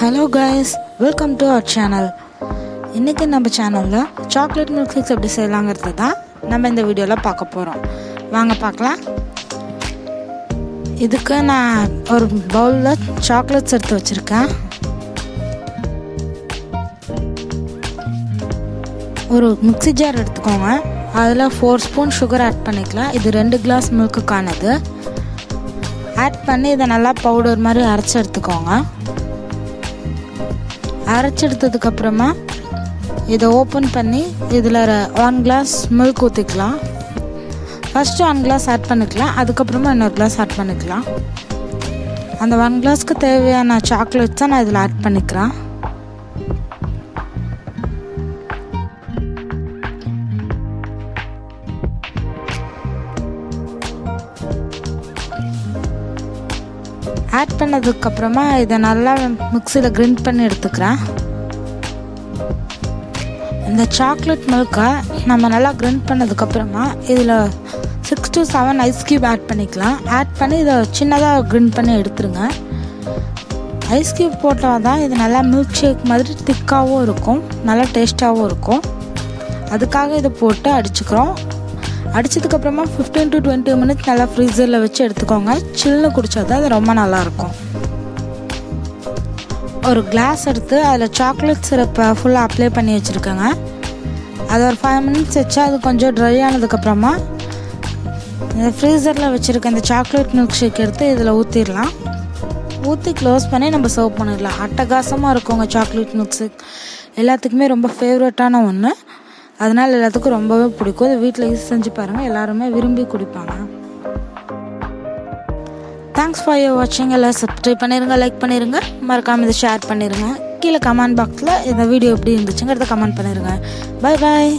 Hello guys, welcome to our channel. இன்னைக்கு நம்ம சேனல்ல சாக்லேட் மில்க் ஷேக்ஸ் எப்படி செய்யலாம்ங்கறத தான் நம்ம இந்த வீடியோல பார்க்க போறோம். வாங்க பார்க்கலாம். இதுக்கு நான் ஒரு பவுல்ல சாக்லேட்ஸ் எடுத்து வச்சிருக்கேன். ஒரு மிக்ஸி ஜார் எடுத்துக்கோங்க. அதில் 4 ஸ்பூன் சுகர் ஆட் பண்ணிக்கலாம். இது 2 கிளாஸ் மில்க்குக்கானது. ஆட் பண்ணி இதை நல்லா பவுடர் மாதிரி அரைச்சி எடுத்துக்கோங்க. அரைச்சி எடுத்ததுக்கப்புறமா இதை ஓப்பன் பண்ணி இதில் 1 கிளாஸ் மில்க் ஊற்றிக்கலாம். ஃபஸ்ட்டு 1 கிளாஸ் ஆட் பண்ணிக்கலாம், அதுக்கப்புறமா இன்னொரு கிளாஸ் ஆட் பண்ணிக்கலாம். அந்த 1 கிளாஸ்க்கு தேவையான சாக்லேட்ஸை நான் இதில் ஆட் பண்ணிக்கிறேன். ஆட் பண்ணதுக்கப்புறமா இதை நல்லா மிக்ஸியில் கிரைண்ட் பண்ணி எடுத்துக்கிறேன். இந்த சாக்லேட் மில்கை நம்ம நல்லா கிரைண்ட் பண்ணதுக்கப்புறமா இதில் 6 to 7 ஐஸ் க்யூப் ஆட் பண்ணிக்கலாம். ஆட் பண்ணி இதை சின்னதாக கிரைண்ட் பண்ணி எடுத்துருங்க. ஐஸ் க்யூப் போட்டால் தான் இது நல்லா மில்க் ஷேக் மாதிரி திக்காகவும் இருக்கும், நல்லா டேஸ்ட்டாகவும் இருக்கும். அதுக்காக இதை போட்டு அடிச்சுக்கிறோம். அடித்ததுக்கப்புறமா 15 to 20 மினிட்ஸ் நல்லா ஃப்ரீசரில் வச்சு எடுத்துக்கோங்க. சில்லுன்னு குடித்தா தான் அது ரொம்ப நல்லாயிருக்கும். ஒரு கிளாஸ் எடுத்து அதில் சாக்லேட் சிரப்பை ஃபுல்லாக அப்ளை பண்ணி வச்சுருக்கேங்க. அதை ஒரு 5 மினிட்ஸ் வச்சா அது கொஞ்சம் ட்ரை ஆனதுக்கப்புறமா இந்த ஃப்ரீசரில் வச்சுருக்க இந்த சாக்லேட் மில்க் ஷேக் எடுத்து இதில் ஊற்றிடலாம். ஊற்றி க்ளோஸ் பண்ணி நம்ம சர்வ் பண்ணிடலாம். அட்டகாசமாக இருக்குங்க சாக்லேட் மில்க் ஷேக். எல்லாத்துக்குமே ரொம்ப ஃபேவரட்டான ஒன்று. அதனால் எல்லாத்துக்கும் ரொம்பவே பிடிக்கும். இது வீட்டில் யூஸ் செஞ்சு பாருங்கள், எல்லாருமே விரும்பி குடிப்பாங்க. தேங்க்ஸ் ஃபார் யூர் வாட்சிங். எல்லாம் சப்ஸ்கிரைப் பண்ணிடுங்க, லைக் பண்ணிடுங்க, மறக்காமல் இதை ஷேர் பண்ணிடுங்க. கீழே கமெண்ட் பாக்ஸில் இந்த வீடியோ எப்படி இருந்துச்சுங்கிறத கமெண்ட் பண்ணிடுங்க. Bye bye.